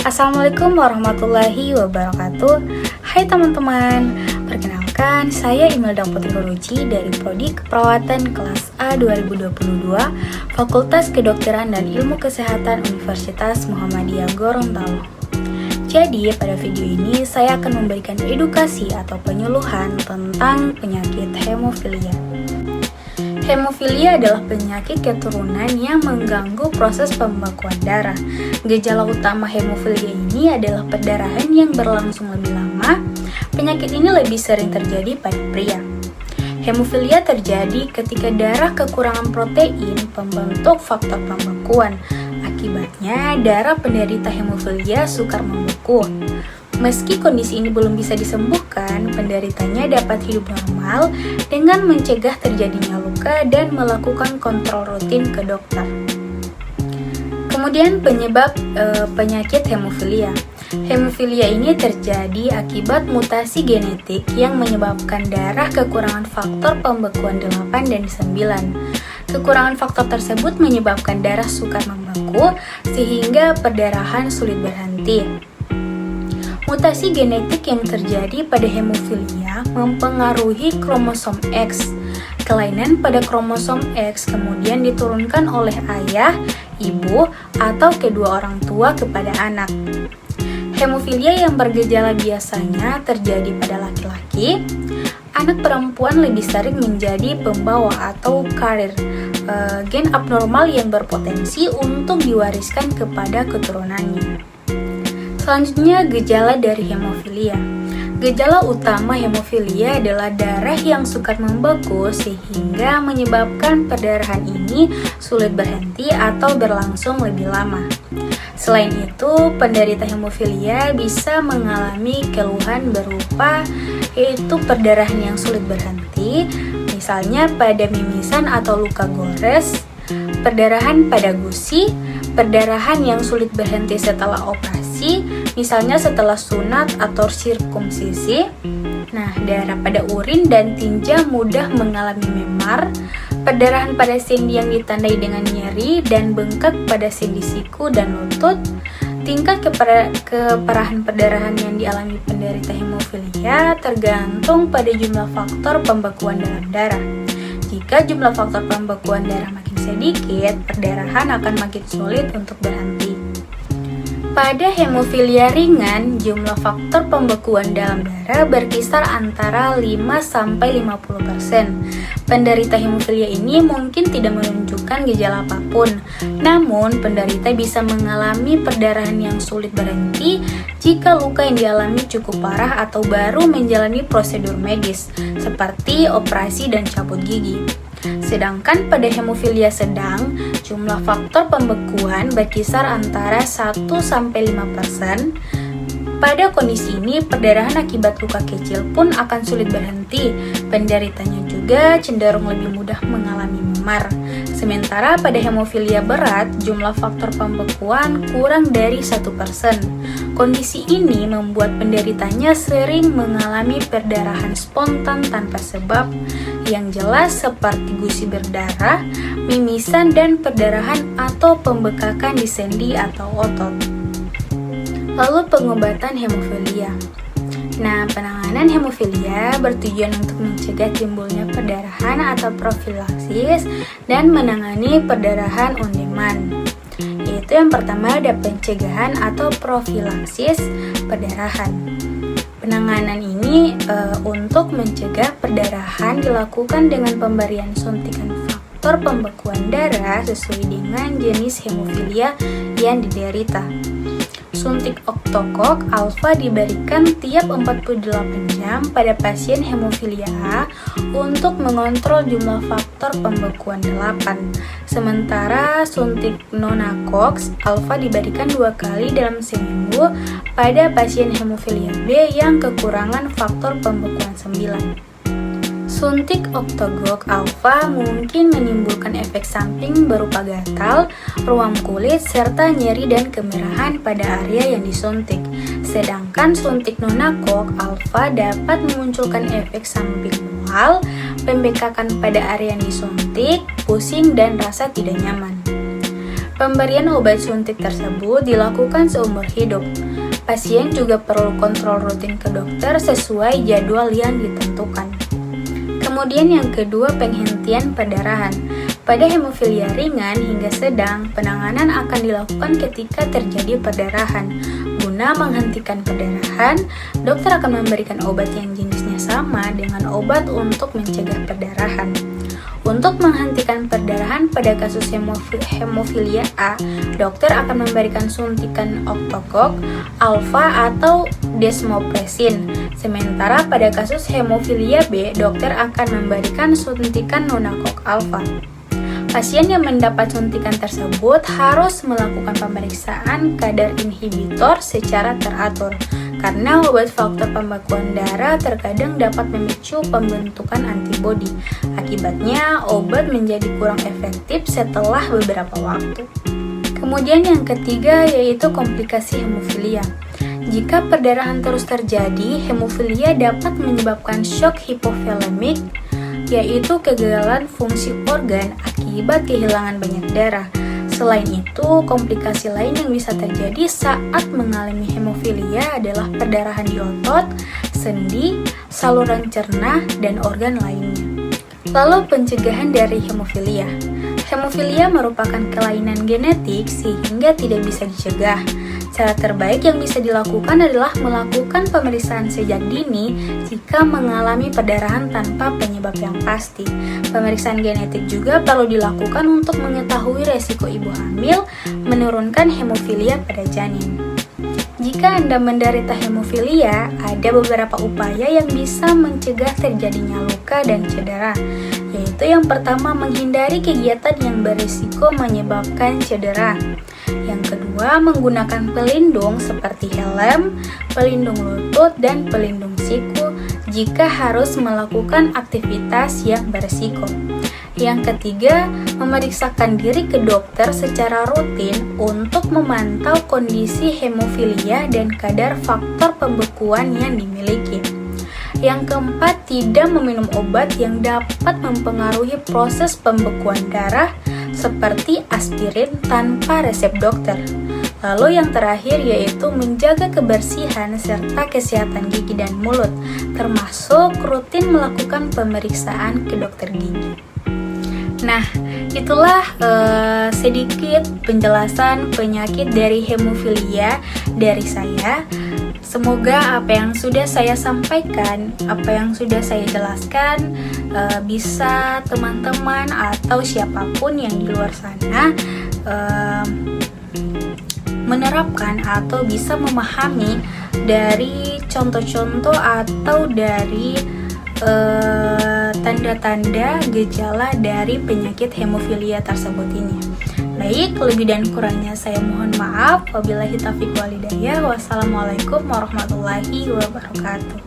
Assalamualaikum warahmatullahi wabarakatuh. Hai teman-teman, perkenalkan saya Imelda Putri Huruji dari Prodi Keperawatan kelas A 2022 Fakultas Kedokteran dan Ilmu Kesehatan Universitas Muhammadiyah Gorontalo. Jadi pada video ini saya akan memberikan edukasi atau penyuluhan tentang penyakit hemofilia. Hemofilia adalah penyakit keturunan yang mengganggu proses pembekuan darah. Gejala utama hemofilia ini adalah perdarahan yang berlangsung lebih lama. Penyakit ini lebih sering terjadi pada pria. Hemofilia terjadi ketika darah kekurangan protein pembentuk faktor pembekuan. Akibatnya, darah penderita hemofilia sukar membeku. Meski kondisi ini belum bisa disembuhkan, penderitanya dapat hidup normal dengan mencegah terjadinya luka dan melakukan kontrol rutin ke dokter. Kemudian penyebab penyakit hemofilia. Hemofilia ini terjadi akibat mutasi genetik yang menyebabkan darah kekurangan faktor pembekuan 8 dan 9. Kekurangan faktor tersebut menyebabkan darah sukar membeku sehingga perdarahan sulit berhenti. Mutasi genetik yang terjadi pada hemofilia mempengaruhi kromosom X. Kelainan pada kromosom X kemudian diturunkan oleh ayah, ibu, atau kedua orang tua kepada anak. Hemofilia yang bergejala biasanya terjadi pada laki-laki. Anak perempuan lebih sering menjadi pembawa atau carrier gen abnormal yang berpotensi untuk diwariskan kepada keturunannya. Selanjutnya, gejala dari hemofilia. Gejala utama hemofilia adalah darah yang sukar membeku sehingga menyebabkan perdarahan ini sulit berhenti atau berlangsung lebih lama. Selain itu, penderita hemofilia bisa mengalami keluhan berupa yaitu perdarahan yang sulit berhenti, misalnya pada mimisan atau luka gores, perdarahan pada gusi, perdarahan yang sulit berhenti setelah operasi, misalnya setelah sunat atau sirkumsisi. Nah, darah pada urin dan tinja mudah mengalami memar, perdarahan pada sendi yang ditandai dengan nyeri dan bengkak pada sendi siku dan lutut. Tingkat keparahan perdarahan yang dialami penderita hemofilia tergantung pada jumlah faktor pembekuan dalam darah. Jika jumlah faktor pembekuan darah makin sedikit, perdarahan akan makin sulit untuk berhenti. Pada hemofilia ringan, jumlah faktor pembekuan dalam darah berkisar antara 5-50%. Penderita hemofilia ini mungkin tidak menunjukkan gejala apapun, namun penderita bisa mengalami perdarahan yang sulit berhenti jika luka yang dialami cukup parah atau baru menjalani prosedur medis, seperti operasi dan cabut gigi. Sedangkan pada hemofilia sedang, jumlah faktor pembekuan berkisar antara 1-5%. Pada kondisi ini, perdarahan akibat luka kecil pun akan sulit berhenti. Penderitanya juga cenderung lebih mudah mengalami memar. Sementara pada hemofilia berat, jumlah faktor pembekuan kurang dari 1%. Kondisi ini membuat penderitanya sering mengalami perdarahan spontan tanpa sebab yang jelas seperti gusi berdarah, mimisan, dan perdarahan atau pembekakan di sendi atau otot. Lalu pengobatan hemofilia. Nah, penanganan hemofilia bertujuan untuk mencegah timbulnya perdarahan atau profilaksis dan menangani perdarahan on demand. Yaitu yang pertama ada pencegahan atau profilaksis perdarahan. Penanganan ini untuk mencegah perdarahan dilakukan dengan pemberian suntikan faktor pembekuan darah sesuai dengan jenis hemofilia yang diderita. Suntik Octocok alfa diberikan tiap 48 jam pada pasien hemofilia A untuk mengontrol jumlah faktor pembekuan 8. Sementara suntik Pneumococcus alfa diberikan 2 kali dalam seminggu pada pasien hemofilia B yang kekurangan faktor pembekuan 9. Suntik Octogok alfa mungkin menimbulkan efek samping berupa gatal, ruam kulit, serta nyeri dan kemerahan pada area yang disuntik. Sedangkan suntik Pneumococc alfa dapat memunculkan efek samping mual, pembengkakan pada area yang disuntik, pusing, dan rasa tidak nyaman. Pemberian obat suntik tersebut dilakukan seumur hidup. Pasien juga perlu kontrol rutin ke dokter sesuai jadwal yang ditentukan. Kemudian yang kedua, penghentian perdarahan. Pada hemofilia ringan hingga sedang, penanganan akan dilakukan ketika terjadi perdarahan. Guna menghentikan perdarahan, dokter akan memberikan obat yang jenisnya sama dengan obat untuk mencegah perdarahan. Untuk menghentikan perdarahan pada kasus hemofilia A, dokter akan memberikan suntikan Octocog, alfa atau desmopresin. Sementara pada kasus hemofilia B, dokter akan memberikan suntikan Nunocog alfa. Pasien yang mendapat suntikan tersebut harus melakukan pemeriksaan kadar inhibitor secara teratur, karena obat faktor pembekuan darah terkadang dapat memicu pembentukan antibodi. Akibatnya, obat menjadi kurang efektif setelah beberapa waktu. Kemudian yang ketiga yaitu komplikasi hemofilia. Jika perdarahan terus terjadi, hemofilia dapat menyebabkan shock hipovolemik, yaitu kegagalan fungsi organ akibat kehilangan banyak darah. Selain itu, komplikasi lain yang bisa terjadi saat mengalami hemofilia adalah perdarahan di otot, sendi, saluran cerna, dan organ lainnya. Lalu pencegahan dari hemofilia. Hemofilia merupakan kelainan genetik sehingga tidak bisa dicegah. Cara terbaik yang bisa dilakukan adalah melakukan pemeriksaan sejak dini jika mengalami perdarahan tanpa penyebab yang pasti. Pemeriksaan genetik juga perlu dilakukan untuk mengetahui resiko ibu hamil menurunkan hemofilia pada janin. Jika Anda menderita hemofilia, ada beberapa upaya yang bisa mencegah terjadinya luka dan cedera, yaitu yang pertama, menghindari kegiatan yang berisiko menyebabkan cedera. Yang kedua, menggunakan pelindung seperti helm, pelindung lutut, dan pelindung siku jika harus melakukan aktivitas yang berisiko. Yang ketiga, memeriksakan diri ke dokter secara rutin untuk memantau kondisi hemofilia dan kadar faktor pembekuan yang dimiliki. Yang keempat, tidak meminum obat yang dapat mempengaruhi proses pembekuan darah seperti aspirin tanpa resep dokter. Lalu yang terakhir yaitu menjaga kebersihan serta kesehatan gigi dan mulut, termasuk rutin melakukan pemeriksaan ke dokter gigi. Nah, itulah sedikit penjelasan penyakit dari hemofilia dari saya. Semoga apa yang sudah saya sampaikan, apa yang sudah saya jelaskan bisa teman-teman atau siapapun yang di luar sana menerapkan atau bisa memahami dari contoh-contoh atau dari tanda-tanda gejala dari penyakit hemofilia tersebut ini. Baik, lebih dan kurangnya saya mohon maaf. Wabillahi taufiq wal hidayah. Wassalamualaikum warahmatullahi wabarakatuh.